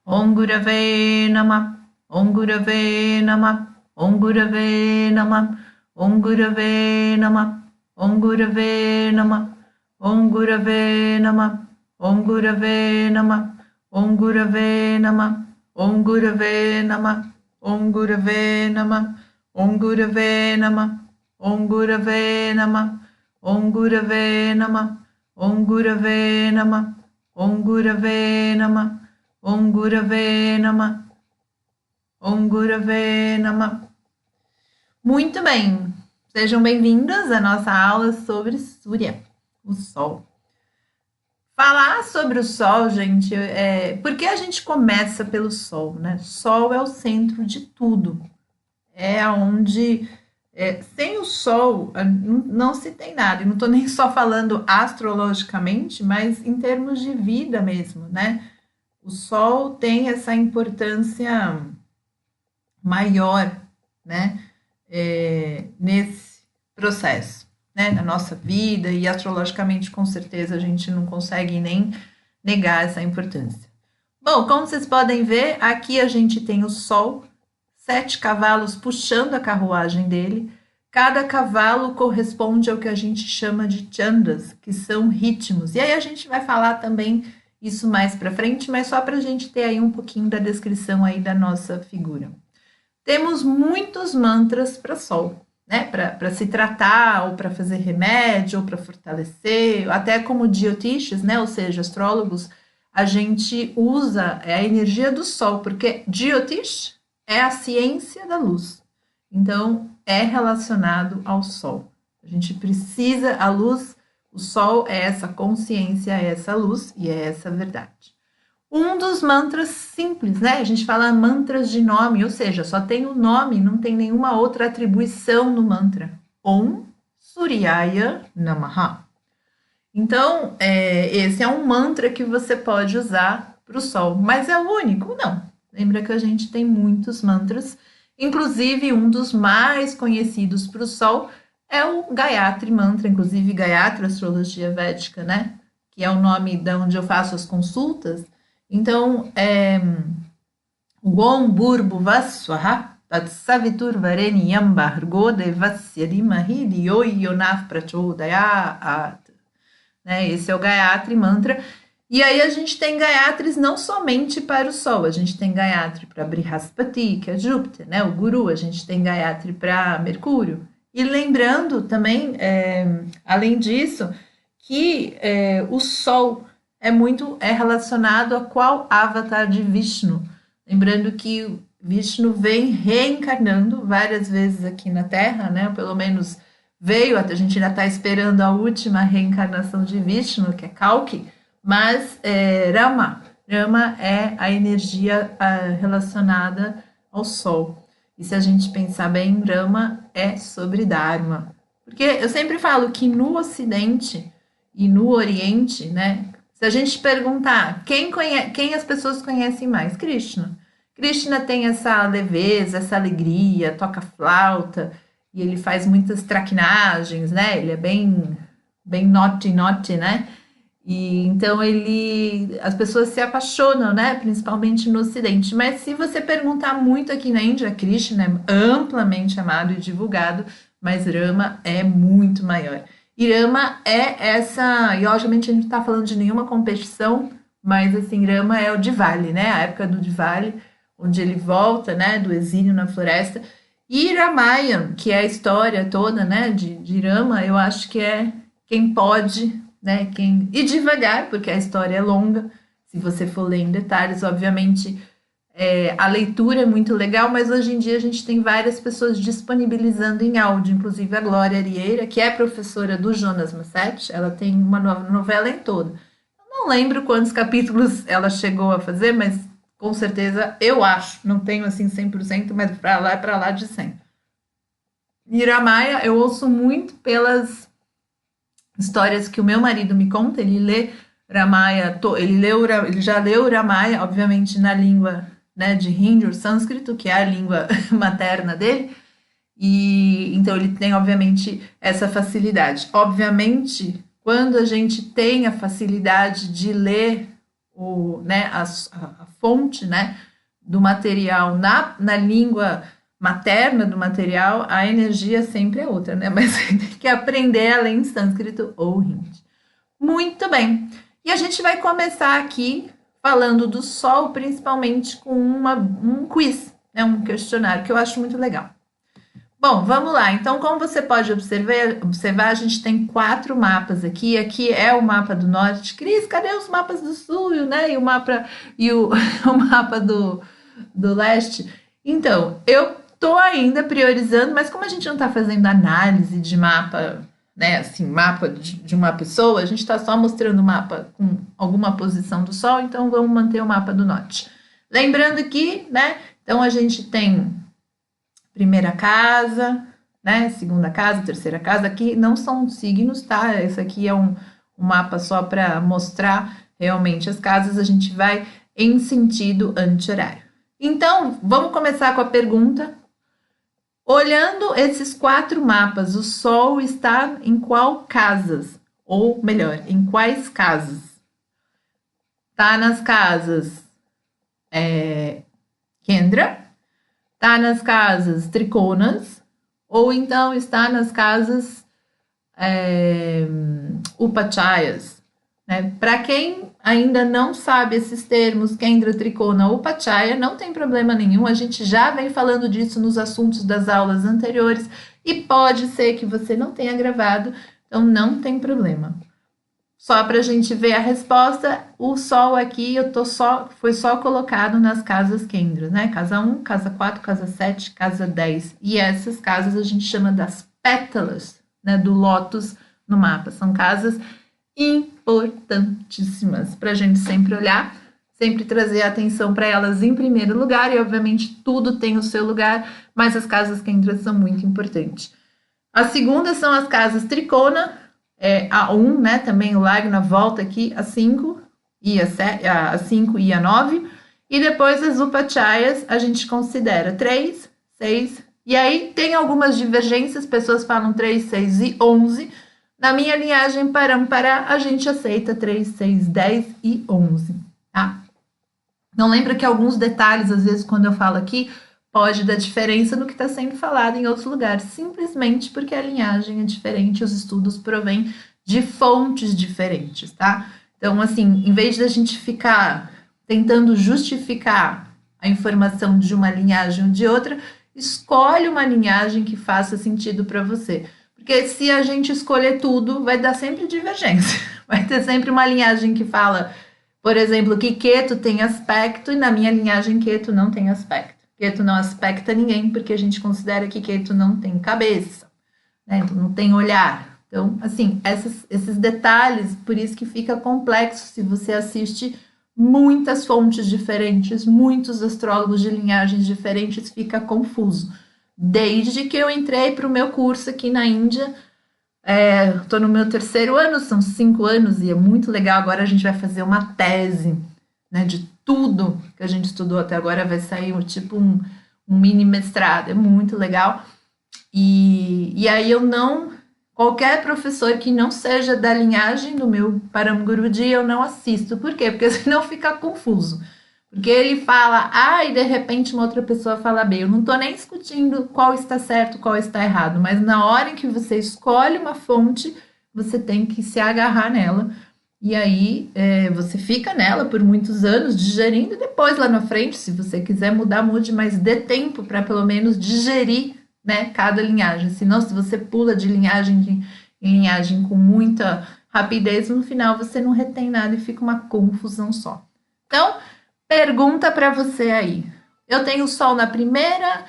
Om Gurave Namah, Om Gurave Namah, Om Gurave Namah, Om Gurave Namah, Om Gurave Namah, Om Gurave Namah, Om Gurave Namah, Om Gurave Namah, Om Gurave Namah, Om Gurave Namah, Om Gurave Namah, Om Gurave Namah, Om Gurave Namah, Om Gurave Namah, Om Gurave Namah, Om Gurave Namah, Om Gurave Namah. Muito bem, sejam bem-vindas à nossa aula sobre Surya, o Sol. Falar sobre o Sol, gente, por que a gente começa pelo Sol, né? Sol é o centro de tudo, é onde sem o Sol não se tem nada. E não estou nem só falando astrologicamente, mas em termos de vida mesmo, né? O Sol tem essa importância maior, né? Nesse processo, né? Na nossa vida, e astrologicamente, com certeza, a gente não consegue nem negar essa importância. Bom, como vocês podem ver, aqui a gente tem o Sol, 7 cavalos puxando a carruagem dele. Cada cavalo corresponde ao que a gente chama de chandas, que são ritmos. E aí a gente vai falar também isso mais para frente, mas só para a gente ter aí um pouquinho da descrição aí da nossa figura. Temos muitos mantras para Sol, né? Para se tratar, ou para fazer remédio, ou para fortalecer, até como Jyotishes, né? Ou seja, astrólogos, a gente usa a energia do Sol, porque Jyotish é a ciência da luz. Então, é relacionado ao Sol. A gente precisa, a luz, o Sol é essa consciência, é essa luz e é essa verdade. Um dos mantras simples, né? A gente fala mantras de nome, ou seja, só tem o nome, não tem nenhuma outra atribuição no mantra. Om Suryaya Namaha. Então, esse é um mantra que você pode usar para o Sol, mas é o único? Não. Lembra que a gente tem muitos mantras, inclusive um dos mais conhecidos para o Sol é o Gayatri Mantra, inclusive Gayatri Astrologia Védica, né? Que é o nome de onde eu faço as consultas. Então, o Om Bhurvasvaha Tatsavitur Varenyam Bhargo Devasya Dhimahi Dhiyo Yonah Prachodayat. Esse é o Gayatri Mantra. E aí a gente tem Gayatris não somente para o Sol, a gente tem Gayatri para Brihaspati, que é Júpiter, né, o Guru, a gente tem Gayatri para Mercúrio. E lembrando também, além disso, que o Sol é relacionado a qual avatar de Vishnu. Lembrando que Vishnu vem reencarnando várias vezes aqui na Terra, né? Pelo menos veio, a gente ainda está esperando a última reencarnação de Vishnu, que é Kalki, mas Rama é a energia relacionada ao Sol. E se a gente pensar bem, Rama é sobre Dharma. Porque eu sempre falo que no Ocidente e no Oriente, né? Se a gente perguntar quem as pessoas conhecem mais, Krishna. Krishna tem essa leveza, essa alegria, toca flauta e ele faz muitas traquinagens, né? Ele é bem naughty, né? E então as pessoas se apaixonam, né? Principalmente no Ocidente. Mas se você perguntar muito aqui na Índia, Krishna é amplamente amado e divulgado, mas Rama é muito maior. E Rama é essa, e obviamente a gente não está falando de nenhuma competição, mas assim, Rama é o Diwali, né? A época do Diwali, onde ele volta, né, do exílio na floresta. E Ramayana, que é a história toda, né, de Rama, eu acho que é quem pode, né, e devagar, porque a história é longa, se você for ler em detalhes, obviamente a leitura é muito legal, mas hoje em dia a gente tem várias pessoas disponibilizando em áudio, inclusive a Glória Arieira, que é professora do Jonas Massete, ela tem uma novela em toda. Eu não lembro quantos capítulos ela chegou a fazer, mas com certeza eu acho, não tenho assim 100%, mas para lá de 100. Miramaya eu ouço muito pelas histórias que o meu marido me conta, ele lê Ramaya, ele já leu Ramaya, obviamente na língua, né, de Hindi, o sânscrito, que é a língua materna dele, e então ele tem, obviamente, essa facilidade. Obviamente, quando a gente tem a facilidade de ler a fonte, né, do material na língua materna do material, a energia sempre é outra, né? Mas tem que aprender a ler em sânscrito ou hindi. Muito bem. E a gente vai começar aqui falando do Sol, principalmente com um quiz, né? Um questionário que eu acho muito legal. Bom, vamos lá. Então, como você pode observar, a gente tem 4 mapas aqui. Aqui é o mapa do norte. Cris, cadê os mapas do sul, né? O mapa do leste? Então, eu tô ainda priorizando, mas como a gente não tá fazendo análise de mapa, né? Assim, mapa de uma pessoa, a gente tá só mostrando o mapa com alguma posição do Sol, então vamos manter o mapa do norte. Lembrando que, né? Então, a gente tem primeira casa, né? Segunda casa, terceira casa. Aqui não são signos, tá? Esse aqui é um mapa só para mostrar realmente as casas. A gente vai em sentido anti-horário. Então, vamos começar com a pergunta. Olhando esses 4 mapas, o Sol está em qual casas? Ou melhor, em quais casas? Tá nas casas Kendra, tá nas casas triconas, ou então está nas casas upachayas. Né? Para quem ainda não sabe esses termos, Kendra, tricona, upachaya, não tem problema nenhum, a gente já vem falando disso nos assuntos das aulas anteriores, e pode ser que você não tenha gravado, então não tem problema. Só para a gente ver a resposta, o Sol aqui foi só colocado nas casas Kendra, né? Casa 1, casa 4, casa 7, casa 10. E essas casas a gente chama das pétalas, né, do lótus no mapa. São casas importantíssimas para a gente sempre olhar, sempre trazer atenção para elas em primeiro lugar. E, obviamente, tudo tem o seu lugar, mas as casas Kendra são muito importantes. A segunda são as casas tricona, a 1, né, também o Lagna volta aqui, a 5 e a 5 e a 9, e depois as upachayas a gente considera 3, 6, e aí tem algumas divergências, pessoas falam 3, 6 e 11, na minha linhagem Parampara a gente aceita 3, 6, 10 e 11, tá? Não lembra que alguns detalhes, às vezes, quando eu falo aqui, pode dar diferença no que está sendo falado em outros lugares, simplesmente porque a linhagem é diferente, os estudos provêm de fontes diferentes, tá? Então, assim, em vez de a gente ficar tentando justificar a informação de uma linhagem ou de outra, escolhe uma linhagem que faça sentido para você. Porque se a gente escolher tudo, vai dar sempre divergência. Vai ter sempre uma linhagem que fala, por exemplo, que Ketu tem aspecto e na minha linhagem Ketu não tem aspecto. Ketu não aspecta ninguém, porque a gente considera que Ketu não tem cabeça, né? Então, não tem olhar. Então, assim, esses detalhes, por isso que fica complexo se você assiste muitas fontes diferentes, muitos astrólogos de linhagens diferentes, fica confuso. Desde que eu entrei para o meu curso aqui na Índia, estou no meu 3º ano, são 5 anos, e é muito legal. Agora a gente vai fazer uma tese, né, de tudo que a gente estudou até agora, vai sair tipo um mini mestrado, é muito legal. E aí qualquer professor que não seja da linhagem do meu Param Guruji, eu não assisto. Por quê? Porque senão fica confuso. Porque ele fala A e de repente uma outra pessoa fala B. Eu não estou nem discutindo qual está certo, qual está errado, mas na hora em que você escolhe uma fonte, você tem que se agarrar nela. E aí você fica nela por muitos anos digerindo, e depois lá na frente, se você quiser mudar, mude, mas dê tempo para pelo menos digerir, né, cada linhagem. Senão, se você pula de linhagem em linhagem com muita rapidez, no final você não retém nada e fica uma confusão só. Então, pergunta para você aí. Eu tenho o Sol na primeira,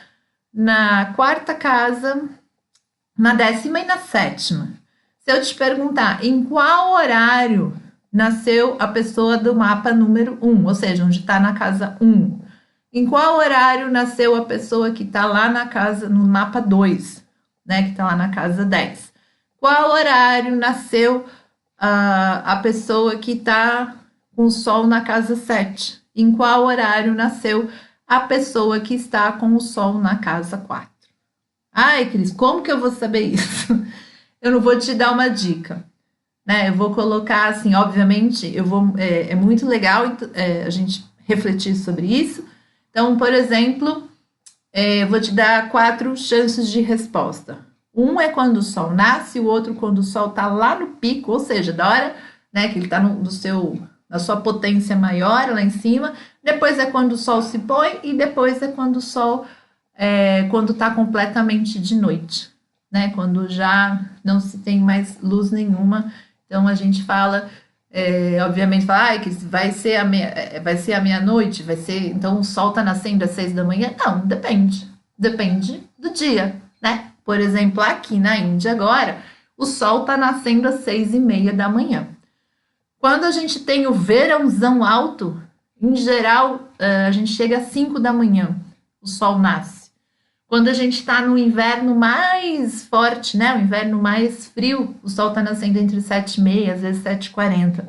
na 4ª casa, na 10ª e na 7ª. Se eu te perguntar em qual horário nasceu a pessoa do mapa número 1, ou seja, onde está na casa 1, em qual horário nasceu a pessoa que está lá na casa, no mapa 2, né, que está lá na casa 10? Qual horário nasceu a pessoa que está com o Sol na casa 7? Em qual horário nasceu a pessoa que está com o Sol na casa 4? Ai, Cris, como que eu vou saber isso? Eu não vou te dar uma dica, né? Eu vou colocar assim, obviamente, é muito legal a gente refletir sobre isso. Então, por exemplo, eu vou te dar 4 chances de resposta. Um é quando o sol nasce, o outro quando o sol está lá no pico, ou seja, da hora, né, que ele está na sua potência maior lá em cima. Depois é quando o sol se põe e depois é quando o sol quando está completamente de noite, né? Quando já não se tem mais luz nenhuma. Então a gente fala, obviamente, fala, que vai ser a meia-noite, então o sol está nascendo às 6 da manhã. Não, depende do dia, né? Por exemplo, aqui na Índia agora, o sol está nascendo às 6:30 da manhã. Quando a gente tem o verãozão alto, em geral, a gente chega às 5 da manhã, o sol nasce. Quando a gente está no inverno mais forte, né, o inverno mais frio, o sol está nascendo entre 7:30, às vezes 7:40.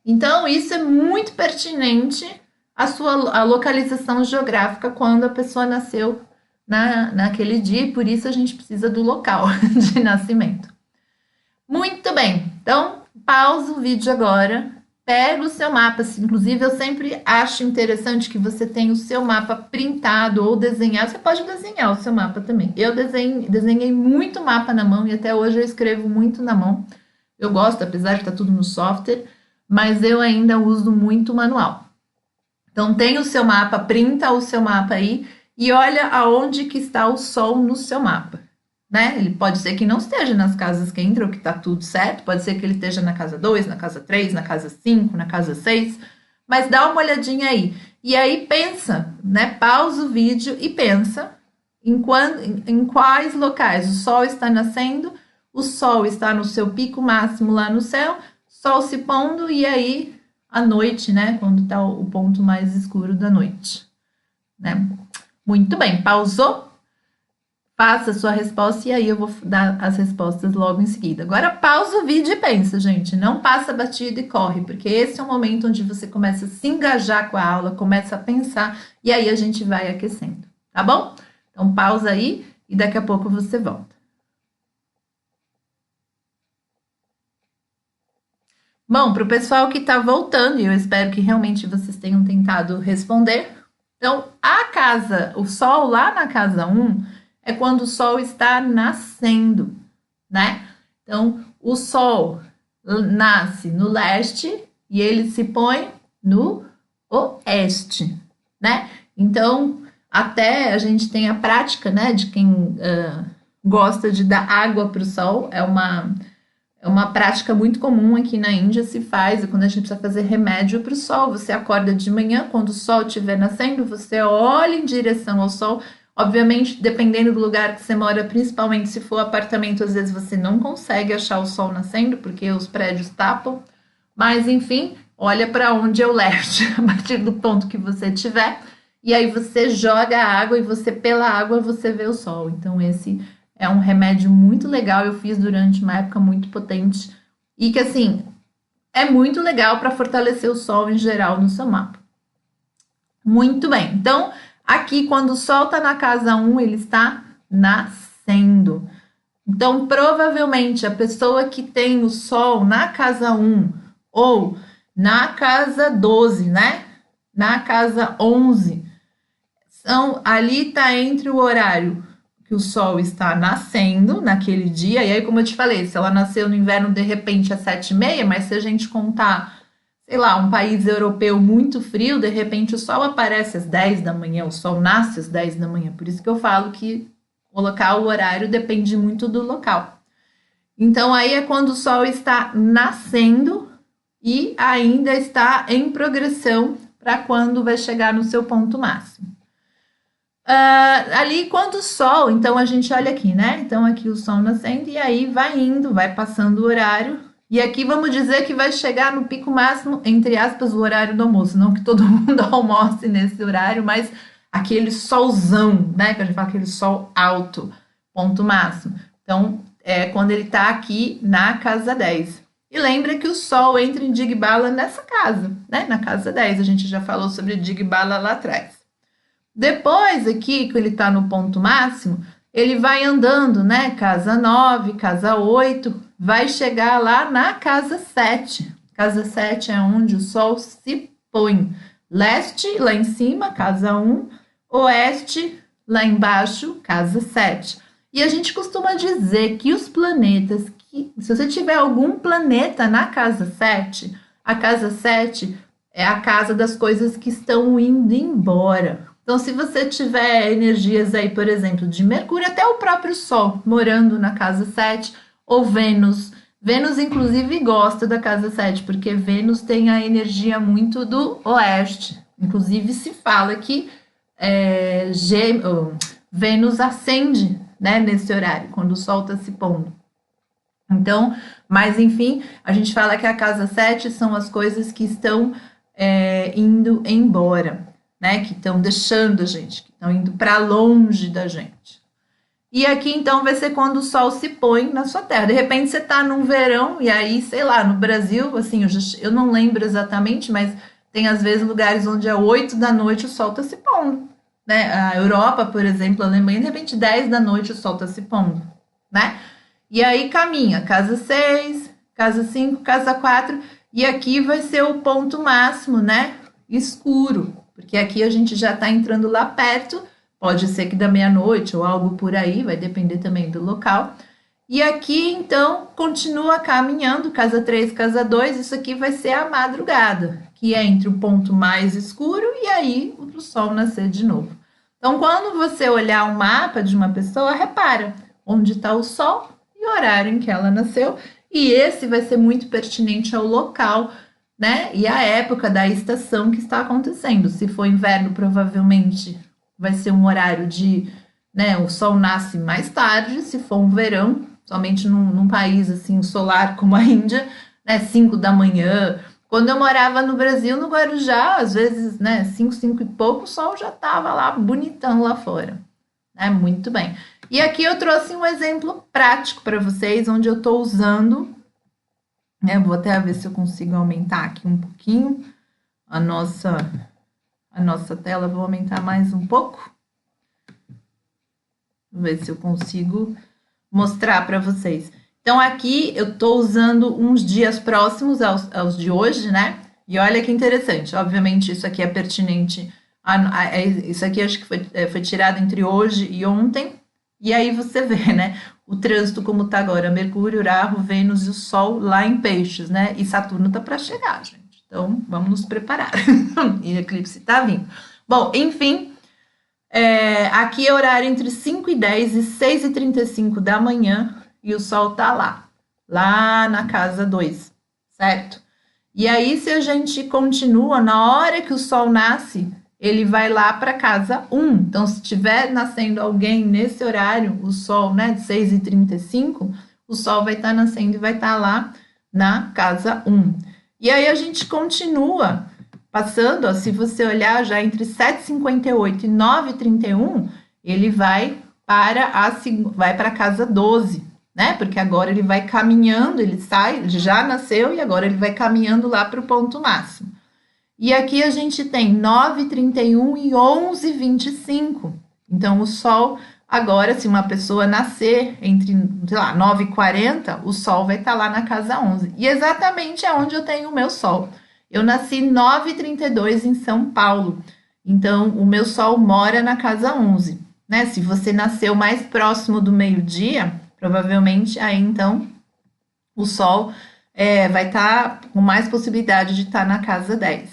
Então, isso é muito pertinente à localização geográfica quando a pessoa nasceu naquele dia, e por isso a gente precisa do local de nascimento. Muito bem, então pausa o vídeo agora, pega o seu mapa, inclusive eu sempre acho interessante que você tenha o seu mapa printado ou desenhado, você pode desenhar o seu mapa também. Eu desenhei muito mapa na mão e até hoje eu escrevo muito na mão. Eu gosto, apesar de estar tudo no software, mas eu ainda uso muito manual. Então tem o seu mapa, printa o seu mapa aí e olha aonde que está o sol no seu mapa, né? Ele pode ser que não esteja nas casas que entram, que está tudo certo, pode ser que ele esteja na casa 2, na casa 3, na casa 5, na casa 6, mas dá uma olhadinha aí. E aí pensa, né? Pausa o vídeo e pensa em quais locais o sol está nascendo, o sol está no seu pico máximo lá no céu, sol se pondo e aí à noite, né? Quando está o ponto mais escuro da noite, né? Muito bem, pausou? Faça a sua resposta e aí eu vou dar as respostas logo em seguida. Agora pausa o vídeo e pensa, gente. Não passa batido e corre, porque esse é o momento onde você começa a se engajar com a aula, começa a pensar e aí a gente vai aquecendo, tá bom? Então pausa aí e daqui a pouco você volta. Bom, para o pessoal que está voltando, e eu espero que realmente vocês tenham tentado responder. Então, o sol lá na casa 1 é quando o sol está nascendo, né? Então, o sol nasce no leste e ele se põe no oeste, né? Então, até a gente tem a prática, né, de quem gosta de dar água para o sol, é uma prática muito comum aqui na Índia, se faz quando a gente precisa fazer remédio para o sol. Você acorda de manhã, quando o sol estiver nascendo, você olha em direção ao sol. Obviamente, dependendo do lugar que você mora, principalmente se for apartamento, às vezes você não consegue achar o sol nascendo, porque os prédios tapam. Mas, enfim, olha para onde é o leste, a partir do ponto que você estiver. E aí você joga a água e pela água, você vê o sol. Então, esse é um remédio muito legal, eu fiz durante uma época muito potente e que, assim, é muito legal para fortalecer o sol em geral no seu mapa. Muito bem, então, aqui quando o sol está na casa 1, ele está nascendo. Então, provavelmente, a pessoa que tem o sol na casa 1 ou na casa 12, né? Na casa 11, ali está entre o horário que o sol está nascendo naquele dia, e aí, como eu te falei, se ela nasceu no inverno, de repente, às 7:30, mas se a gente contar, sei lá, um país europeu muito frio, de repente o sol aparece às 10 da manhã, o sol nasce às 10 da manhã, por isso que eu falo que colocar o horário depende muito do local. Então, aí é quando o sol está nascendo e ainda está em progressão para quando vai chegar no seu ponto máximo. Ali quando o sol, então a gente olha aqui, né? Então aqui o sol nascendo e aí vai indo, vai passando o horário. E aqui vamos dizer que vai chegar no pico máximo, entre aspas, o horário do almoço. Não que todo mundo almoce nesse horário, mas aquele solzão, né? Que a gente fala aquele sol alto, ponto máximo. Então, é quando ele tá aqui na casa 10. E lembra que o sol entra em Digbala nessa casa, né? Na casa 10. A gente já falou sobre Digbala lá atrás. Depois aqui, que ele está no ponto máximo, ele vai andando, né? Casa 9, casa 8, vai chegar lá na casa 7. Casa 7 é onde o sol se põe, Leste, lá em cima, casa 1. Oeste, lá embaixo, casa 7. E a gente costuma dizer que os planetas, se você tiver algum planeta na casa 7, a casa 7 é a casa das coisas que estão indo embora. Então, se você tiver energias aí, por exemplo, de Mercúrio, até o próprio Sol morando na casa 7, ou Vênus. Vênus, inclusive, gosta da casa 7, porque Vênus tem a energia muito do oeste. Inclusive, se fala que Vênus ascende, né, nesse horário, quando o Sol está se pondo. Então, mas enfim, a gente fala que a casa 7 são as coisas que estão indo embora, né? Que estão deixando a gente, que estão indo para longe da gente. E aqui, então, vai ser quando o Sol se põe na sua terra. De repente, você está num verão, e aí, sei lá, no Brasil, assim, eu não lembro exatamente, mas tem, às vezes, lugares onde é 8 da noite o Sol está se pondo, né? A Europa, por exemplo, a Alemanha, de repente, 10 da noite o Sol está se pondo, né? E aí caminha, casa 6, casa 5, casa 4, e aqui vai ser o ponto máximo, né? Escuro, porque aqui a gente já está entrando lá perto, pode ser que da meia-noite ou algo por aí, vai depender também do local. E aqui, então, continua caminhando, casa 3, casa 2, isso aqui vai ser a madrugada, que é entre o ponto mais escuro e aí o sol nascer de novo. Então, quando você olhar um mapa de uma pessoa, repara onde está o sol e o horário em que ela nasceu, e esse vai ser muito pertinente ao local, né? E a época da estação que está acontecendo. Se for inverno, provavelmente vai ser um horário de, né? O sol nasce mais tarde. Se for um verão, somente num país assim solar como a Índia, né? 5 da manhã. Quando eu morava no Brasil, no Guarujá, às vezes, né? 5 e pouco, o sol já estava lá bonitão lá fora. Muito bem. E aqui eu trouxe um exemplo prático para vocês, onde eu estou usando, né? Vou até ver se eu consigo aumentar aqui um pouquinho a nossa tela. Vou aumentar mais um pouco. Vou ver se eu consigo mostrar para vocês. Então, aqui eu estou usando uns dias próximos aos de hoje, né? E olha que interessante. Obviamente, isso aqui é pertinente. Isso aqui acho que foi tirado entre hoje e ontem. E aí você vê, né? O trânsito como está agora. Mercúrio, Urano, Vênus e o Sol lá em Peixes, né? E Saturno tá para chegar, gente. Então, vamos nos preparar. E o eclipse tá vindo. Bom, enfim. Aqui é horário entre 5 e 10 e 6 e 35 da manhã. E o Sol tá lá na casa 2, certo? E aí, se a gente continua, na hora que o Sol nasce, ele vai lá para casa 1. Então, se estiver nascendo alguém nesse horário, o Sol, né, de 6 e 35, o Sol vai estar nascendo e vai estar lá na casa 1. E aí, a gente continua passando, ó, se você olhar já entre 7h58 e 9h31, ele vai para a casa 12, né? Porque agora ele vai caminhando, ele já nasceu e agora ele vai caminhando lá para o ponto máximo. E aqui a gente tem 9h31 e 11h25. Então, o Sol, agora, se uma pessoa nascer entre, sei lá, 9h40, o Sol vai estar lá na casa 11. E exatamente é onde eu tenho o meu Sol. Eu nasci 9h32 em São Paulo. Então, o meu Sol mora na casa 11. Né? Se você nasceu mais próximo do meio-dia, provavelmente aí, então, o Sol vai estar com mais possibilidade de estar na casa 10.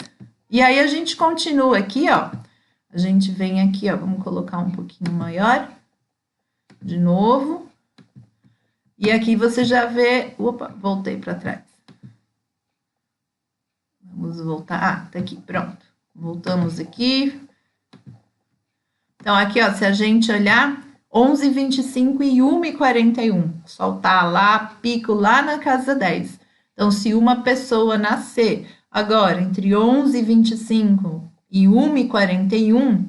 E aí, a gente continua aqui, ó. A gente vem aqui, ó, vamos colocar um pouquinho maior. De novo. E aqui você já vê... Opa, voltei para trás. Vamos voltar. Tá aqui, pronto. Voltamos aqui. Então, aqui, ó, se a gente olhar, 11h25 e 1h41. O Sol tá lá, pico lá na casa 10. Então, se uma pessoa nascer agora entre 11h25 e 1h41,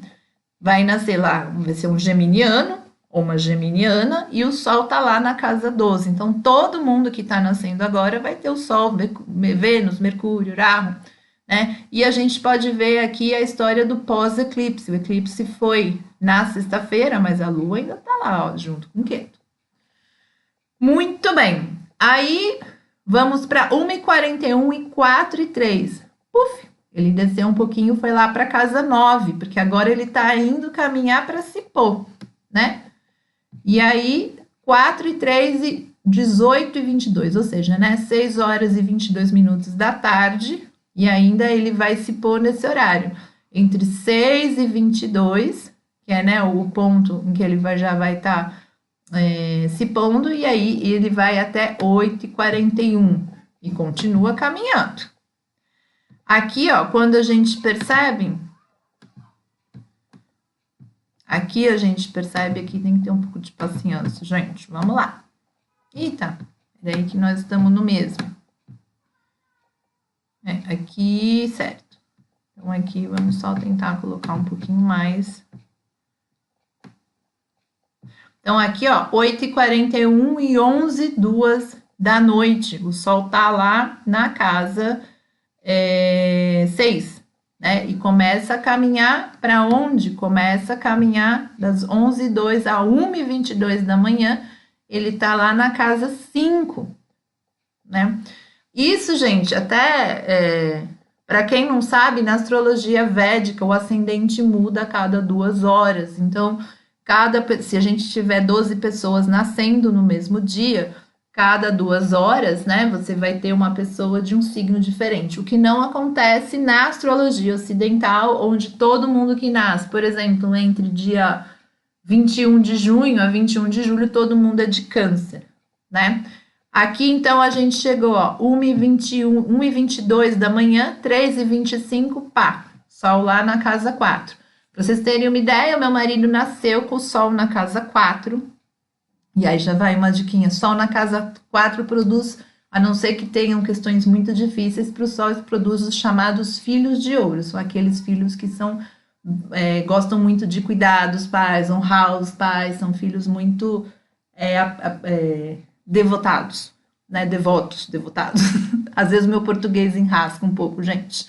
vai nascer lá, vai ser um geminiano ou uma geminiana, e o Sol tá lá na casa 12. Então, todo mundo que tá nascendo agora vai ter o Sol, Vênus, Mercúrio, Urano, né? E a gente pode ver aqui a história do pós-eclipse. O eclipse foi na sexta-feira, mas a Lua ainda tá lá, ó, junto com o Queto. Muito bem. Aí, vamos para 1h41 e 4h03. Puf! Ele desceu um pouquinho, foi lá para casa 9, porque agora ele está indo caminhar para se pôr, né? E aí, 4 e 3 e 18 e 22, ou seja, né, 6 horas e 22 minutos da tarde, e ainda ele vai se pôr nesse horário, entre 6 e 22, que é, né, o ponto em que ele já vai estar se pondo, e aí ele vai até 8 e 41 e continua caminhando. Aqui, ó, quando a gente percebe, aqui a gente percebe, aqui tem que ter um pouco de paciência, gente, vamos lá. Eita, peraí que nós estamos no mesmo. Aqui, certo. Então, aqui vamos só tentar colocar um pouquinho mais. Então, aqui, ó, 8h41 e 11h02 da noite. O sol tá lá na casa 6, né? E começa a caminhar para onde? Começa a caminhar das 11h02 a 1h22 da manhã. Ele tá lá na casa 5, né? Isso, gente, até para quem não sabe, na astrologia védica, o ascendente muda a cada 2 horas. Então, se a gente tiver 12 pessoas nascendo no mesmo dia, cada 2 horas, né, você vai ter uma pessoa de um signo diferente. O que não acontece na astrologia ocidental, onde todo mundo que nasce, por exemplo, entre dia 21 de junho a 21 de julho, todo mundo é de câncer, né? Aqui, então, a gente chegou, ó, 1h21, 1h22 da manhã, 3h25, pá, sol lá na casa 4. Para vocês terem uma ideia, meu marido nasceu com o sol na casa 4, e aí já vai uma diquinha, sol na casa 4 produz, a não ser que tenham questões muito difíceis, para o sol produz os chamados filhos de ouro, são aqueles filhos que gostam muito de cuidar dos pais, honrar os pais, são filhos muito devotados, né? Devotados. Às vezes o meu português enrasca um pouco, gente.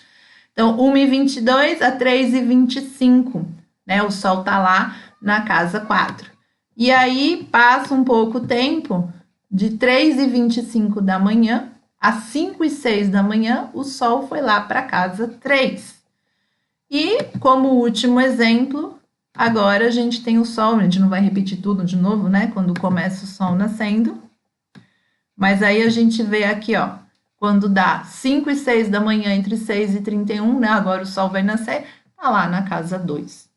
Então, 1h22 a 3h25, né? O sol tá lá na casa 4. E aí, passa um pouco tempo, de 3h25 da manhã a 5h06 da manhã, o sol foi lá para casa 3. E, como último exemplo, agora a gente tem o sol, a gente não vai repetir tudo de novo, né? Quando começa o sol nascendo. Mas aí a gente vê aqui, ó, quando dá 5h06 da manhã, entre 6h31, né? Agora o sol vai nascer, tá lá na casa 2,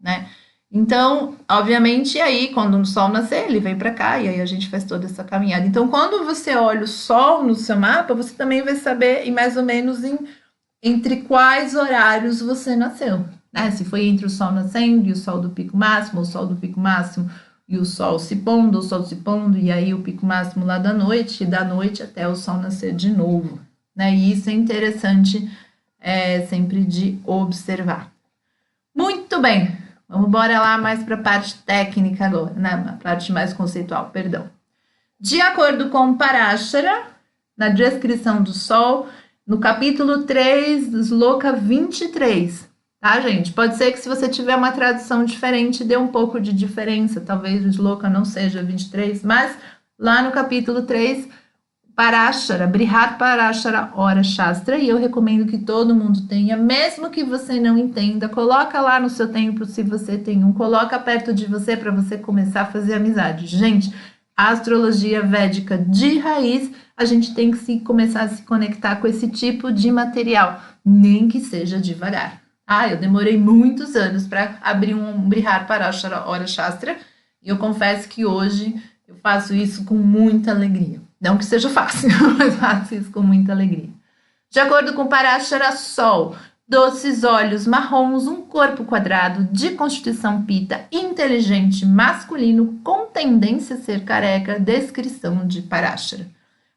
né? Então, obviamente, aí, quando o sol nascer, ele vem para cá, e aí a gente faz toda essa caminhada. Então, quando você olha o sol no seu mapa, você também vai saber, e mais ou menos, entre quais horários você nasceu, né? Se foi entre o sol nascendo e o sol do pico máximo, o sol do pico máximo e o sol se pondo, e aí o pico máximo lá da noite, e da noite até o sol nascer de novo, né? E isso é interessante sempre de observar. Muito bem, vamos embora lá mais para a parte técnica agora, né? A parte mais conceitual, perdão. De acordo com Parashara, na descrição do sol, no capítulo 3, Sloka 23, tá, gente? Pode ser que se você tiver uma tradução diferente, dê um pouco de diferença, talvez o Sloka não seja 23, mas lá no capítulo 3, Parashara, Brihat Parashara Hora Shastra, e eu recomendo que todo mundo tenha, mesmo que você não entenda, coloca lá no seu templo, se você tem um, coloca perto de você para você começar a fazer amizade. Gente, a astrologia védica de raiz, a gente tem que começar a se conectar com esse tipo de material, nem que seja devagar. Eu demorei muitos anos para abrir um Brihat Parashara Hora Shastra, e eu confesso que hoje eu faço isso com muita alegria. Não que seja fácil, mas faço isso com muita alegria. De acordo com Parashara, Sol, doces olhos marrons, um corpo quadrado, de constituição pita, inteligente, masculino, com tendência a ser careca, descrição de Parashara.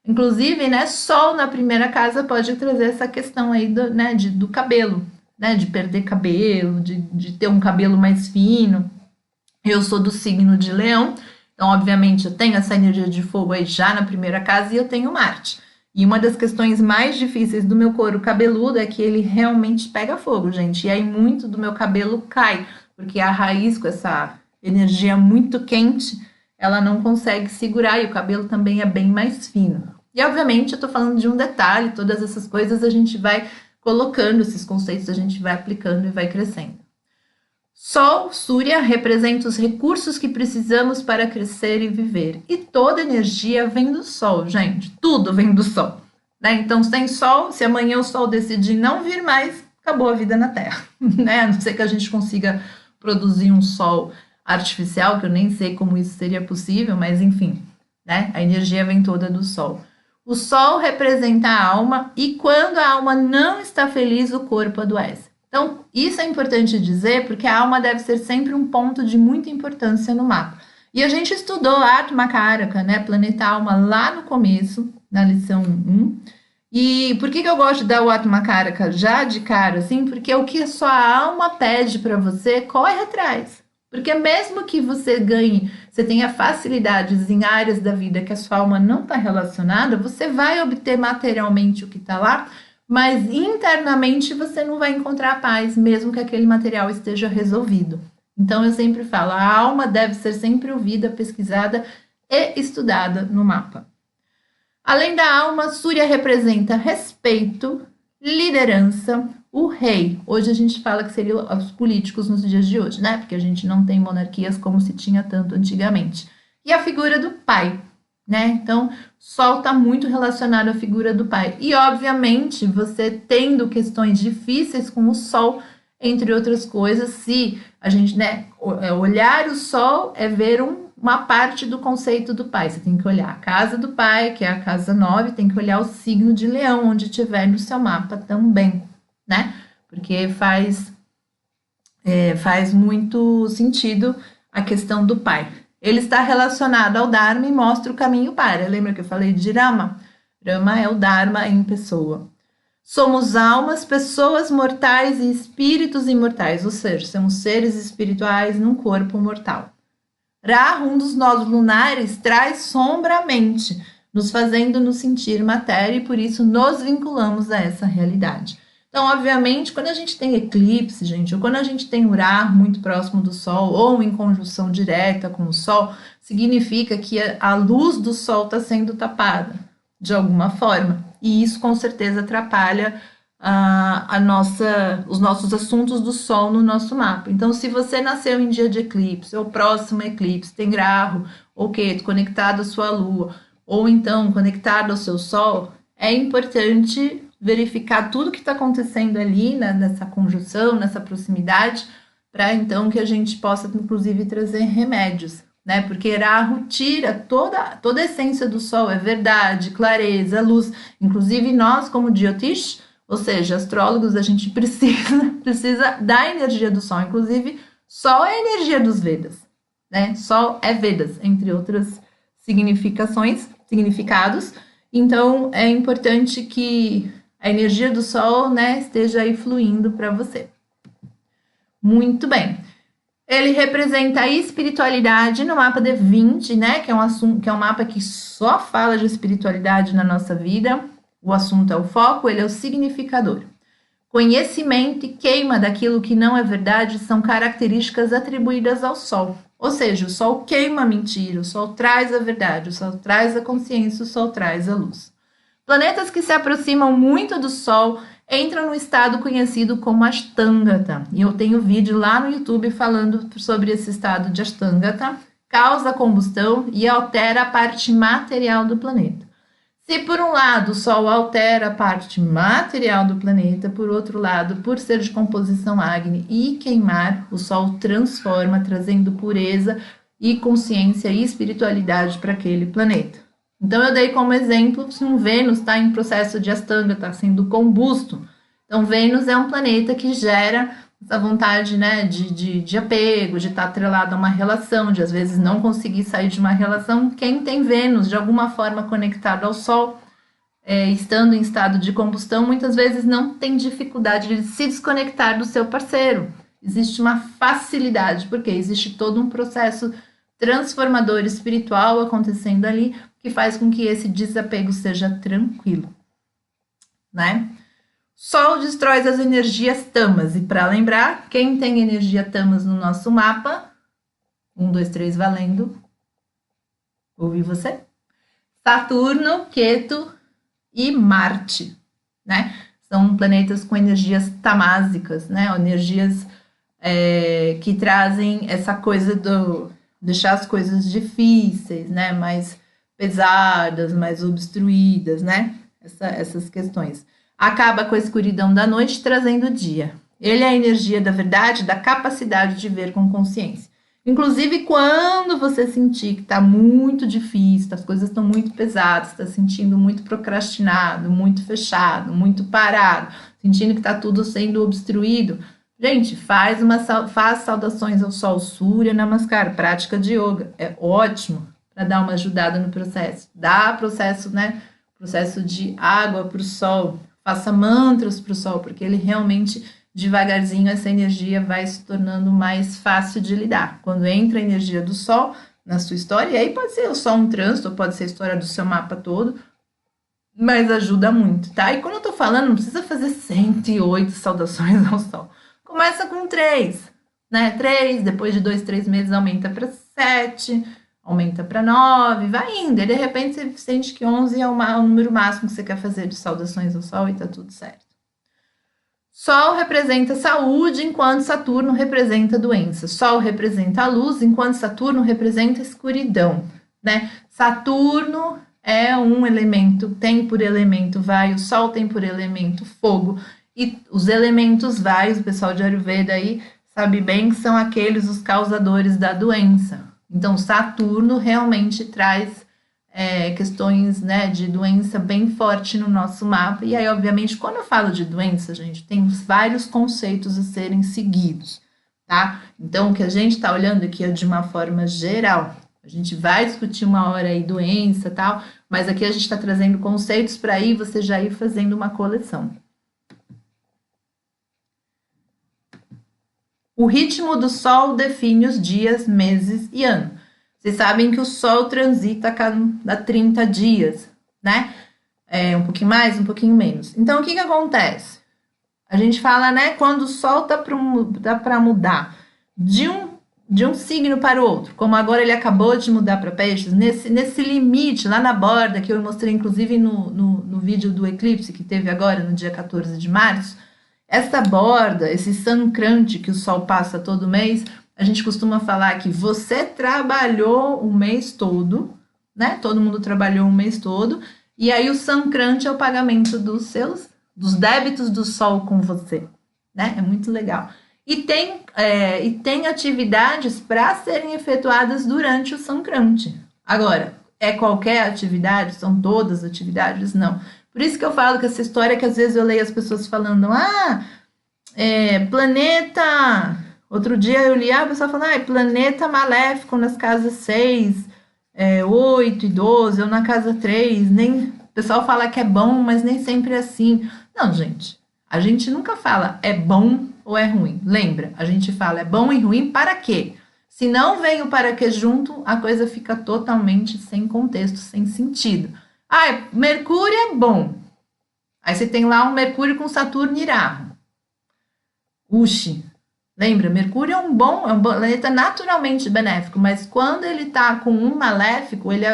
Inclusive, né, Sol na primeira casa pode trazer essa questão aí do cabelo, né, de perder cabelo, de ter um cabelo mais fino. Eu sou do signo de Leão, então, obviamente, eu tenho essa energia de fogo aí já na primeira casa e eu tenho Marte. E uma das questões mais difíceis do meu couro cabeludo é que ele realmente pega fogo, gente. E aí muito do meu cabelo cai, porque a raiz com essa energia muito quente, ela não consegue segurar e o cabelo também é bem mais fino. E, obviamente, eu tô falando de um detalhe, todas essas coisas a gente vai colocando esses conceitos, a gente vai aplicando e vai crescendo. Sol, Surya, representa os recursos que precisamos para crescer e viver. E toda energia vem do Sol, gente. Tudo vem do Sol. Né? Então, sem Sol, se amanhã o Sol decidir não vir mais, acabou a vida na Terra. Né? A não ser que a gente consiga produzir um Sol artificial, que eu nem sei como isso seria possível, mas enfim, né? A energia vem toda do Sol. O Sol representa a alma e quando a alma não está feliz, o corpo adoece. Então, isso é importante dizer porque a alma deve ser sempre um ponto de muita importância no mapa. E a gente estudou Atma Karaka, né, planeta alma, lá no começo, na lição 1. E por que eu gosto de dar o Atma Karaka já de cara, assim? Porque o que a sua alma pede para você, corre atrás. Porque mesmo que você ganhe, você tenha facilidades em áreas da vida que a sua alma não está relacionada, você vai obter materialmente o que está lá, mas internamente você não vai encontrar paz, mesmo que aquele material esteja resolvido. Então eu sempre falo, a alma deve ser sempre ouvida, pesquisada e estudada no mapa. Além da alma, Surya representa respeito, liderança, o rei. Hoje a gente fala que seriam os políticos nos dias de hoje, né? Porque a gente não tem monarquias como se tinha tanto antigamente. E a figura do pai, né? Então, Sol está muito relacionado à figura do pai. E, obviamente, você tendo questões difíceis com o Sol, entre outras coisas, se a gente, né, olhar o Sol é ver uma parte do conceito do pai. Você tem que olhar a casa do pai, que é a casa 9, tem que olhar o signo de Leão, onde tiver no seu mapa também, né? Porque faz muito sentido a questão do pai. Ele está relacionado ao Dharma e mostra o caminho para. Lembra que eu falei de Rama? Rama é o Dharma em pessoa. Somos almas, pessoas mortais e espíritos imortais, ou seja, somos seres espirituais num corpo mortal. Rahu, um dos nós lunares, traz sombra à mente, nos fazendo nos sentir matéria e por isso nos vinculamos a essa realidade. Então, obviamente, quando a gente tem eclipse, gente, ou quando a gente tem Rahu muito próximo do Sol, ou em conjunção direta com o Sol, significa que a luz do Sol está sendo tapada, de alguma forma. E isso, com certeza, atrapalha os nossos assuntos do Sol no nosso mapa. Então, se você nasceu em dia de eclipse, ou próximo eclipse, tem Rahu, ou Ketu conectado à sua Lua, ou então conectado ao seu Sol, é importante verificar tudo que está acontecendo ali, né, nessa conjunção, nessa proximidade, para então que a gente possa, inclusive, trazer remédios, né? Porque Rahu tira toda a essência do Sol, é verdade, clareza, luz. Inclusive, nós, como Jyotish, ou seja, astrólogos, a gente precisa da energia do Sol. Inclusive, Sol é a energia dos Vedas, né? Sol é Vedas, entre outras significados. Então, é importante que a energia do Sol, né, esteja aí fluindo para você. Muito bem. Ele representa a espiritualidade no mapa D20, né, que é um mapa que só fala de espiritualidade na nossa vida. O assunto é o foco, ele é o significador. Conhecimento e queima daquilo que não é verdade são características atribuídas ao Sol. Ou seja, o Sol queima a mentira, o Sol traz a verdade, o Sol traz a consciência, o Sol traz a luz. Planetas que se aproximam muito do Sol entram no estado conhecido como Ashtangata. E eu tenho vídeo lá no YouTube falando sobre esse estado de Ashtangata. Causa combustão e altera a parte material do planeta. Se por um lado o Sol altera a parte material do planeta, por outro lado, por ser de composição Agni e queimar, o Sol transforma, trazendo pureza e consciência e espiritualidade para aquele planeta. Então, eu dei como exemplo, se um Vênus está em processo de Astanga, está sendo combusto. Então, Vênus é um planeta que gera essa vontade, né, de apego, de estar atrelado a uma relação, de às vezes não conseguir sair de uma relação. Quem tem Vênus, de alguma forma conectado ao Sol, estando em estado de combustão, muitas vezes não tem dificuldade de se desconectar do seu parceiro. Existe uma facilidade, porque existe todo um processo transformador espiritual acontecendo ali, que faz com que esse desapego seja tranquilo, né? Sol destrói as energias tamas, e para lembrar, quem tem energia tamas no nosso mapa, 1, 2, 3, valendo, ouvi você? Saturno, Ketu e Marte, né? são planetas com energias tamásicas, né? Energias que trazem essa coisa do deixar as coisas difíceis, né? Mais pesadas, mais obstruídas, né? Essas questões. Acaba com a escuridão da noite, trazendo o dia. Ele é a energia da verdade, da capacidade de ver com consciência. Inclusive, quando você sentir que está muito difícil, as coisas estão muito pesadas, está sentindo muito procrastinado, muito fechado, muito parado, sentindo que está tudo sendo obstruído, gente, faz saudações ao Sol, Surya Namaskar, prática de yoga. É ótimo para dar uma ajudada no processo. Dá processo, né? Processo de água para o Sol. Faça mantras para o Sol, porque ele realmente, devagarzinho, essa energia vai se tornando mais fácil de lidar. Quando entra a energia do Sol na sua história, e aí pode ser só um trânsito, ou pode ser a história do seu mapa todo, mas ajuda muito, tá? E quando eu tô falando, não precisa fazer 108 saudações ao Sol. Começa com 3, né? 3, depois de 2, 3 meses aumenta para 7, aumenta para 9, vai indo. E de repente você sente que 11 é o número máximo que você quer fazer de saudações ao Sol e tá tudo certo. Sol representa saúde, enquanto Saturno representa doença. Sol representa a luz, enquanto Saturno representa a escuridão, né? Saturno é um elemento, tem por elemento vai, o Sol tem por elemento fogo, e os elementos vais, o pessoal de Ayurveda aí sabe bem que são aqueles os causadores da doença. Então, Saturno realmente traz questões, né, de doença bem forte no nosso mapa. E aí, obviamente, quando eu falo de doença, gente, tem vários conceitos a serem seguidos, tá? Então, o que a gente está olhando aqui é de uma forma geral. A gente vai discutir uma hora aí doença e tal, mas aqui a gente está trazendo conceitos para aí você já ir fazendo uma coleção. O ritmo do Sol define os dias, meses e ano. Vocês sabem que o Sol transita a cada 30 dias, né? Um pouquinho mais, um pouquinho menos. Então, o que acontece? A gente fala, né, quando o Sol tá para mudar de um signo para o outro. Como agora ele acabou de mudar para Peixes, nesse limite, lá na borda, que eu mostrei, inclusive, no vídeo do eclipse que teve agora, no dia 14 de março, essa borda, esse Sankrant que o Sol passa todo mês, a gente costuma falar que você trabalhou o mês todo, né? Todo mundo trabalhou o mês todo, e aí o Sankrant é o pagamento dos débitos do Sol com você, né? É muito legal. E tem atividades para serem efetuadas durante o Sankrant. Agora, é qualquer atividade? São todas atividades? Não. Por isso que eu falo que essa história que às vezes eu leio as pessoas falando, planeta... Outro dia eu li, a pessoa falando, planeta maléfico nas casas 6, 8 e 12, ou na casa 3, o pessoal fala que é bom, mas nem sempre é assim. Não, gente, a gente nunca fala é bom ou é ruim. Lembra, a gente fala é bom e ruim para quê? Se não vem o para quê junto, a coisa fica totalmente sem contexto, sem sentido. Mercúrio é bom. Aí você tem lá um Mercúrio com Saturno irado. Uxi. Lembra, Mercúrio é um planeta naturalmente benéfico, mas quando ele está com um maléfico, ele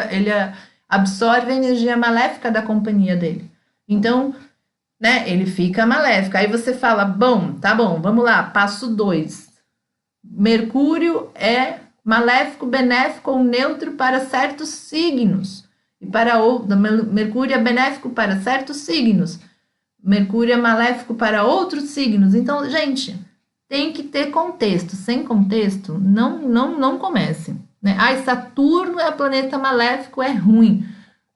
absorve a energia maléfica da companhia dele. Então, né, ele fica maléfico. Aí você fala, bom, tá bom, vamos lá, passo 2. Mercúrio é maléfico, benéfico ou neutro para certos signos. Mercúrio é benéfico para certos signos. Mercúrio é maléfico para outros signos. Então, gente, tem que ter contexto. Sem contexto, não comece. Né? Saturno é planeta maléfico, é ruim.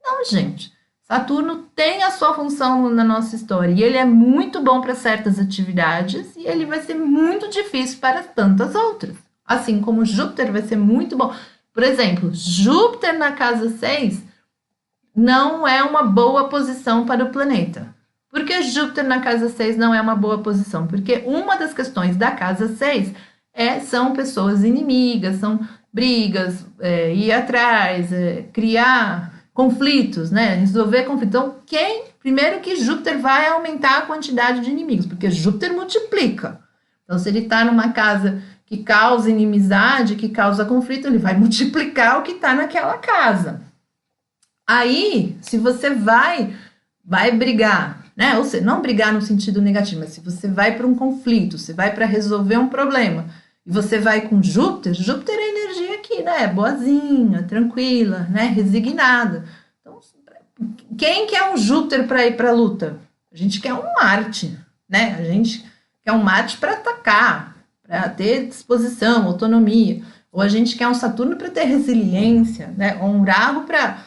Não, gente. Saturno tem a sua função na nossa história. E ele é muito bom para certas atividades e ele vai ser muito difícil para tantas outras. Assim como Júpiter vai ser muito bom. Por exemplo, Júpiter na casa 6 não é uma boa posição para o planeta. Por que Júpiter na casa 6 não é uma boa posição? Porque uma das questões da casa 6 são pessoas inimigas, são brigas, ir atrás, criar conflitos, né? Resolver conflitos. Então, primeiro que Júpiter vai aumentar a quantidade de inimigos, porque Júpiter multiplica. Então, se ele está numa casa que causa inimizade, que causa conflito, ele vai multiplicar o que está naquela casa. Aí, se você vai brigar, né? Ou seja, não brigar no sentido negativo, mas se você vai para um conflito, você vai para resolver um problema, e você vai com Júpiter, Júpiter é energia aqui, né? Boazinha, tranquila, né? Resignada. Então, quem quer um Júpiter para ir para a luta? A gente quer um Marte, né? A gente quer um Marte para atacar, para ter disposição, autonomia. Ou a gente quer um Saturno para ter resiliência, né? Ou um Rahu para,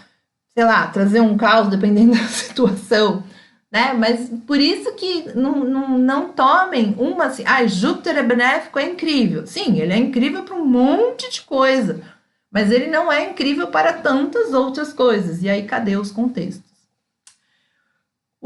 sei lá, trazer um caos, dependendo da situação, né? Mas por isso que não tomem uma assim, Júpiter é benéfico, é incrível. Sim, ele é incrível para um monte de coisa, mas ele não é incrível para tantas outras coisas. E aí, cadê os contextos?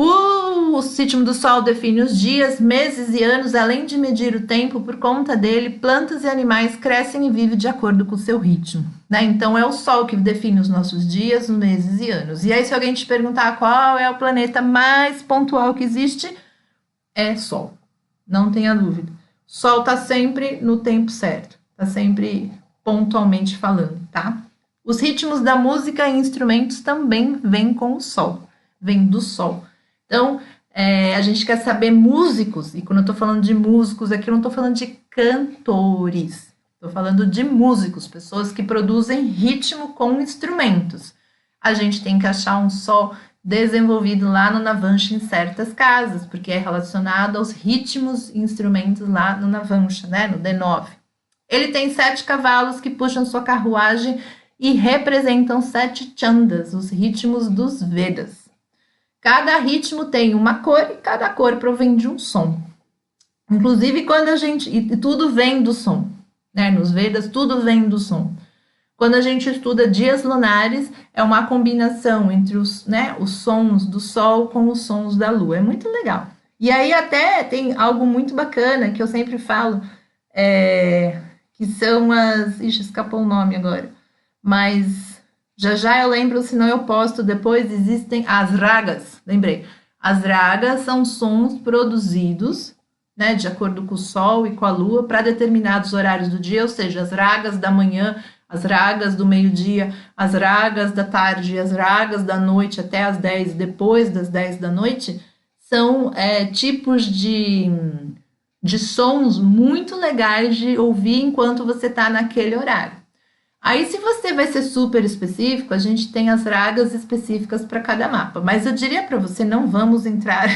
O signo do Sol define os dias, meses e anos, além de medir o tempo. Por conta dele, plantas e animais crescem e vivem de acordo com o seu ritmo, né? Então é o Sol que define os nossos dias, meses e anos. E aí, se alguém te perguntar qual é o planeta mais pontual que existe, é Sol. Não tenha dúvida. Sol está sempre no tempo certo, está sempre pontualmente falando, tá? Os ritmos da música e instrumentos também vêm com o Sol, vêm do Sol. Então, a gente quer saber músicos, e quando eu estou falando de músicos aqui, eu não estou falando de cantores, estou falando de músicos, pessoas que produzem ritmo com instrumentos. A gente tem que achar um Sol desenvolvido lá no Navamsha em certas casas, porque é relacionado aos ritmos e instrumentos lá no Navamsha, né, no D9. Ele tem 7 cavalos que puxam sua carruagem e representam 7 chandas, os ritmos dos Vedas. Cada ritmo tem uma cor e cada cor provém de um som. Inclusive, quando a gente... E tudo vem do som, né? Nos Vedas, tudo vem do som. Quando a gente estuda dias lunares, é uma combinação entre os sons do Sol com os sons da Lua. É muito legal. E aí até tem algo muito bacana que eu sempre falo, que são as... Ixi, escapou o nome agora. Mas... Já eu lembro, senão eu posto depois, existem as ragas, lembrei. As ragas são sons produzidos, né, de acordo com o Sol e com a Lua, para determinados horários do dia, ou seja, as ragas da manhã, as ragas do meio-dia, as ragas da tarde, as ragas da noite até as 10, depois das 10 da noite, são tipos de sons muito legais de ouvir enquanto você está naquele horário. Aí, se você vai ser super específico, a gente tem as ragas específicas para cada mapa. Mas eu diria para você, não vamos entrar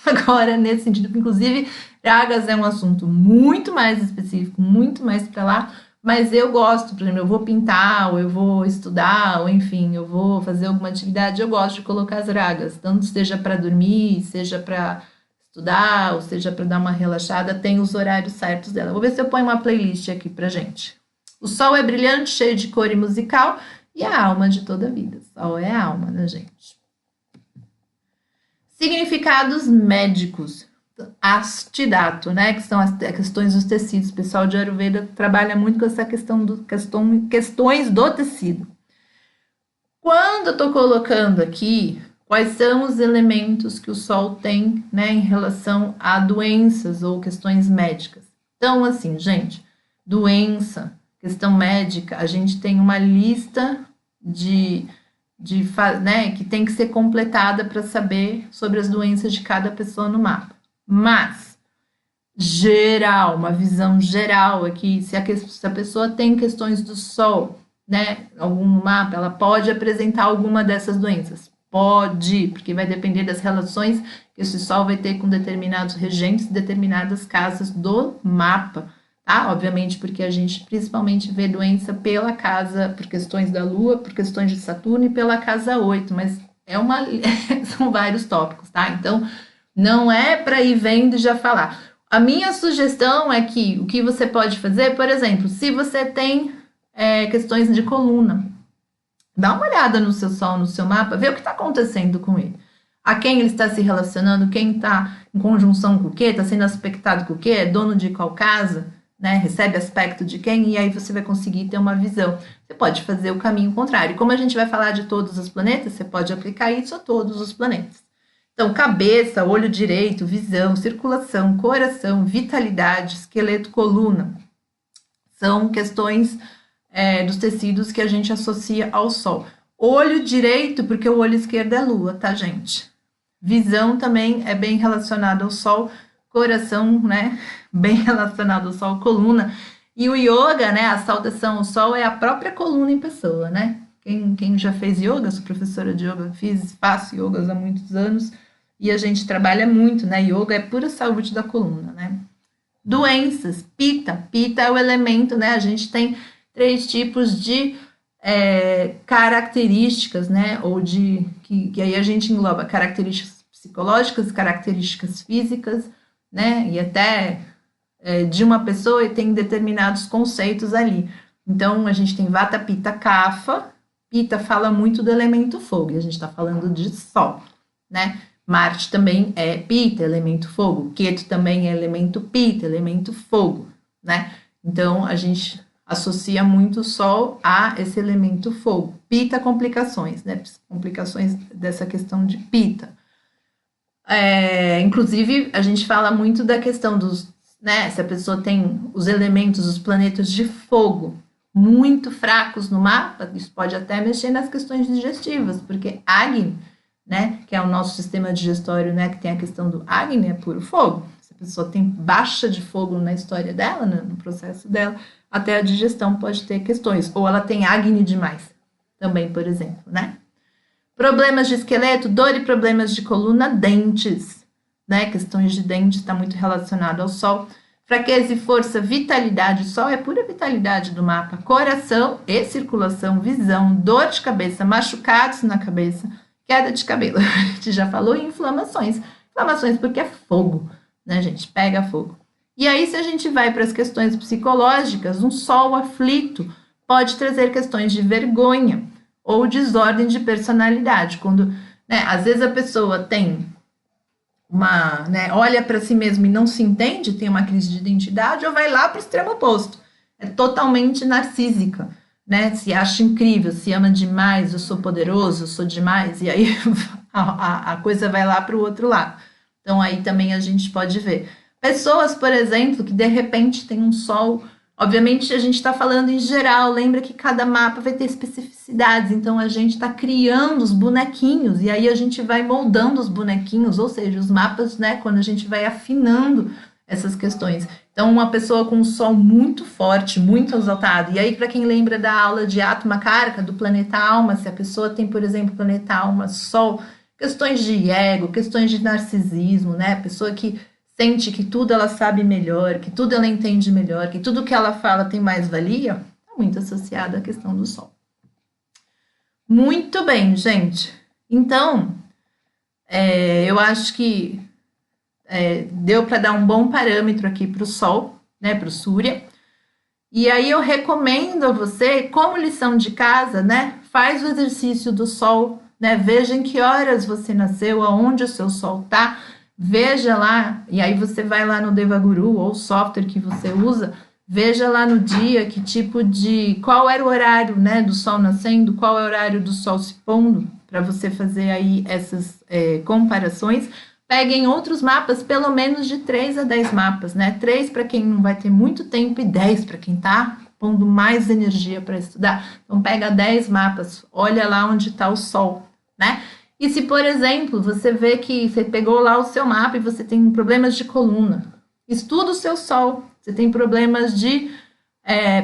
agora nesse sentido. Inclusive, ragas é um assunto muito mais específico, muito mais para lá. Mas eu gosto, por exemplo, eu vou pintar, ou eu vou estudar, ou enfim, eu vou fazer alguma atividade. Eu gosto de colocar as ragas, tanto seja para dormir, seja para estudar, ou seja para dar uma relaxada. Tem os horários certos dela. Vou ver se eu ponho uma playlist aqui para gente. O Sol é brilhante, cheio de cor e musical, e a alma de toda a vida. O Sol é a alma, né, gente? Significados médicos. Astidato, né? Que são as questões dos tecidos. O pessoal de Ayurveda trabalha muito com essa questões do tecido. Quando eu estou colocando aqui quais são os elementos que o Sol tem, né, em relação a doenças ou questões médicas. Então, assim, gente, doença, questão médica, a gente tem uma lista né, que tem que ser completada para saber sobre as doenças de cada pessoa no mapa. Mas, geral, uma visão geral aqui, se a pessoa tem questões do Sol, né, algum mapa, ela pode apresentar alguma dessas doenças. Pode, porque vai depender das relações que esse Sol vai ter com determinados regentes, determinadas casas do mapa. Tá? Obviamente, porque a gente principalmente vê doença pela casa, por questões da Lua, por questões de Saturno e pela casa 8, mas são vários tópicos, tá? Então, não é para ir vendo e já falar. A minha sugestão é que o que você pode fazer, por exemplo, se você tem questões de coluna, dá uma olhada no seu Sol, no seu mapa, vê o que está acontecendo com ele. A quem ele está se relacionando, quem está em conjunção com o quê, está sendo aspectado com o quê, é dono de qual casa, né, recebe aspecto de quem, e aí você vai conseguir ter uma visão. Você pode fazer o caminho contrário. Como a gente vai falar de todos os planetas, você pode aplicar isso a todos os planetas. Então, cabeça, olho direito, visão, circulação, coração, vitalidade, esqueleto, coluna. São questões dos tecidos que a gente associa ao Sol. Olho direito, porque o olho esquerdo é Lua, tá, gente? Visão também é bem relacionado ao Sol. Coração, né? Bem relacionado ao Sol. Coluna. E o yoga, né? A saudação ao Sol é a própria coluna em pessoa, né? Quem já fez yoga, sou professora de yoga, faço yogas há muitos anos. E a gente trabalha muito, né? Yoga é pura saúde da coluna, né? Doenças, Pitta. Pitta é o elemento, né? A gente tem 3 tipos de características, né? Ou que aí a gente engloba características psicológicas, características físicas, né? E até de uma pessoa e tem determinados conceitos ali. Então, a gente tem Vata, Pitta, Kapha. Pitta fala muito do elemento fogo, e a gente está falando de Sol, né? Marte também é Pitta, elemento fogo. Ketu também é elemento Pitta, elemento fogo, né? Então, a gente associa muito o Sol a esse elemento fogo. Pitta, complicações, né? Complicações dessa questão de Pitta. Inclusive, a gente fala muito da questão dos, né? Se a pessoa tem os elementos, os planetas de fogo muito fracos no mapa, isso pode até mexer nas questões digestivas, porque Agni, né, que é o nosso sistema digestório, né, que tem a questão do Agni, é puro fogo. Se a pessoa tem baixa de fogo na história dela, no processo dela, até a digestão pode ter questões. Ou ela tem Agni demais, também, por exemplo, né? Problemas de esqueleto, dor e problemas de coluna, dentes, né? Questões de dentes está muito relacionado ao Sol. Fraqueza e força, vitalidade, o Sol é pura vitalidade do mapa. Coração e circulação, visão, dor de cabeça, machucados na cabeça, queda de cabelo. A gente já falou em inflamações. Inflamações porque é fogo, né, gente? Pega fogo. E aí, se a gente vai para as questões psicológicas, um Sol aflito pode trazer questões de vergonha ou desordem de personalidade. Quando, né, às vezes a pessoa tem olha para si mesmo e não se entende, tem uma crise de identidade, ou vai lá para o extremo oposto. É totalmente narcísica, né? Se acha incrível, se ama demais, eu sou poderoso, eu sou demais, e aí a coisa vai lá para o outro lado. Então, aí também a gente pode ver. Pessoas, por exemplo, que de repente tem um Sol. Obviamente, a gente está falando em geral, lembra que cada mapa vai ter especificidades, então a gente está criando os bonequinhos, e aí a gente vai moldando os bonequinhos, ou seja, os mapas, né, quando a gente vai afinando essas questões. Então, uma pessoa com um Sol muito forte, muito exaltado, e aí para quem lembra da aula de Atma Karka, do planeta Alma, se a pessoa tem, por exemplo, planeta Alma, Sol, questões de ego, questões de narcisismo, né, pessoa que sente que tudo ela sabe melhor, que tudo ela entende melhor, que tudo que ela fala tem mais valia, está muito associada à questão do Sol. Muito bem, gente. Então, eu acho que deu para dar um bom parâmetro aqui para o Sol, né, para o Súria. E aí eu recomendo a você, como lição de casa, né, faz o exercício do Sol, né, veja em que horas você nasceu, aonde o seu Sol está. Veja lá, e aí você vai lá no Devaguru ou software que você usa, veja lá no dia que tipo de, qual era o horário, né, do Sol nascendo, qual é o horário do Sol se pondo, para você fazer aí essas comparações. Peguem outros mapas, pelo menos de 3 a 10 mapas, né, 3 para quem não vai ter muito tempo e 10 para quem tá pondo mais energia para estudar. Então pega 10 mapas, olha lá onde está o Sol, né? E se, por exemplo, você vê que você pegou lá o seu mapa e você tem problemas de coluna, estuda o seu Sol. Você tem problemas de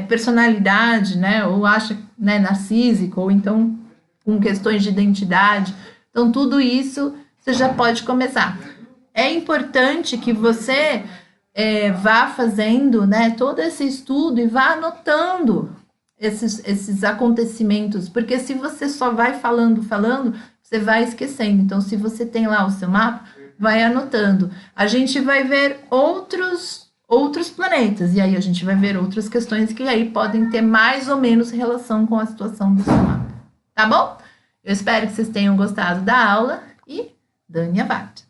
personalidade, né? Ou acha, né, narcísico, ou então com questões de identidade. Então, tudo isso você já pode começar. É importante que você vá fazendo, né, todo esse estudo e vá anotando esses acontecimentos, porque se você só vai falando, você vai esquecendo. Então, se você tem lá o seu mapa, vai anotando. A gente vai ver outros planetas, e aí a gente vai ver outras questões que aí podem ter mais ou menos relação com a situação do seu mapa. Tá bom? Eu espero que vocês tenham gostado da aula e Dhanyavad.